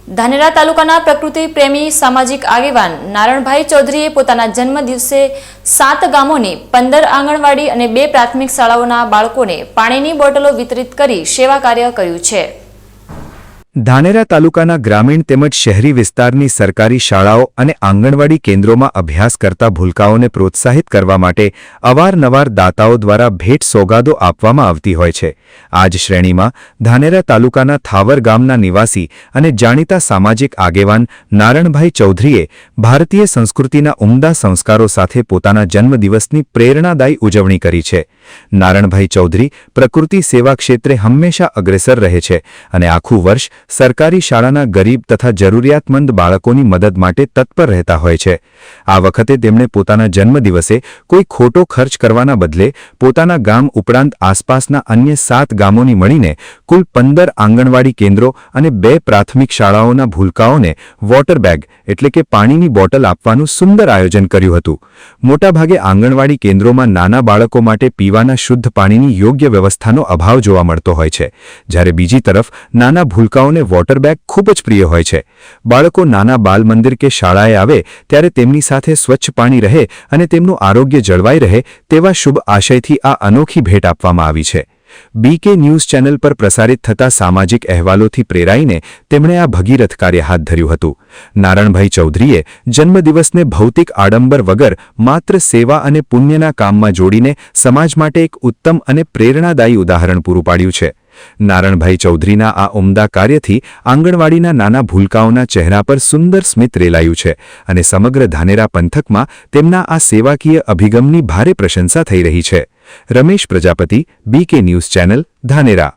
ધાનેરા તાલુકાના પ્રકૃતિ પ્રેમી સામાજિક આગેવાન નારણભાઈ ચૌધરીએ પોતાના જન્મ દિવસે 7 ગામોની 15 આંગણવાડી અને 2 પ્રાથમિક શાળાઓના બાળકોને પાણીની બોટલો વિતરિત કરી સેવા કાર્ય કર્યું છે। ધાનેરા તાલુકાના ગ્રામીણ તેમજ શહેરી વિસ્તારની સરકારી શાળાઓ અને આંગણવાડી કેન્દ્રોમાં અભ્યાસ કરતા ભૂલકાઓને પ્રોત્સાહિત કરવા માટે અવારનવાર દાતાઓ દ્વારા ભેટ સોગાદો આપવામાં આવતી હોય છે। આ જ શ્રેણીમાં ધાનેરા તાલુકાના થાવર ગામના નિવાસી અને જાણીતા સામાજિક આગેવાન નારણભાઈ ચૌધરીએ ભારતીય સંસ્કૃતિના ઉમદા સંસ્કારો સાથે પોતાના જન્મદિવસની પ્રેરણાદાયી ઉજવણી કરી છે। નારણભાઈ ચૌધરી પ્રકૃતિ સેવા ક્ષેત્રે હંમેશા અગ્રેસર રહે છે અને આખું વર્ષ સરકારી શાળાના ગરીબ તથા જરૂરિયાતમંદ બાળકોની મદદ માટે તત્પર રહેતા હોય છે। આ વખતે તેમણે પોતાના જન્મદિવસે કોઈ ખોટો ખર્ચ કરવાના બદલે પોતાના ગામ ઉપરાંત આસપાસના અન્ય 7 ગામોની મળીને કુલ 15 આંગણવાડી કેન્દ્રો અને 2 પ્રાથમિક શાળાઓના ભૂલકાઓને વોટર બેગ એટલે કે પાણીની બોટલ આપવાનું સુંદર આયોજન કર્યું હતું। મોટાભાગે આંગણવાડી કેન્દ્રોમાં નાના બાળકો માટે પીવાના શુદ્ધ પાણીની યોગ્ય વ્યવસ્થાનો અભાવ જોવા મળતો હોય છે, જ્યારે બીજી તરફ નાના ભૂલકાઓને વોટર બેગ ખૂબ જ પ્રિય હોય છે। બાળકો નાના બાલ મંદિર કે શાળાએ આવે ત્યારે તેમની સાથે સ્વચ્છ પાણી રહે અને તેમનું આરોગ્ય જળવાઈ રહે તેવા શુભ આશયથી આ અનોખી ભેટ આપવામાં આવી છે। બીકે ન્યૂઝ ચેનલ પર પ્રસારિત થતા સામાજિક અહેવાલોથી પ્રેરાઈને તેમણે આ ભગીરથ કાર્ય હાથ ધર્યું હતું। નારણભાઈ ચૌધરીએ જન્મદિવસને ભૌતિક આડંબર વગર માત્ર સેવા અને પુણ્યના કામમાં જોડીને સમાજ માટે એક ઉત્તમ અને પ્રેરણાદાયી ઉદાહરણ પૂરું પાડ્યું છે। નારણભાઈ ચૌધરીના આ ઉમદા કાર્યથી આંગણવાડીના નાના ભૂલકાઓના ચહેરા પર સુંદર સ્મિત રેલાયું છે અને સમગ્ર ધાનેરા પંથકમાં તેમના આ સેવાકીય અભિગમની ભારે પ્રશંસા થઈ રહી છે। Ramesh Prajapati, BK news channel, Dhanera.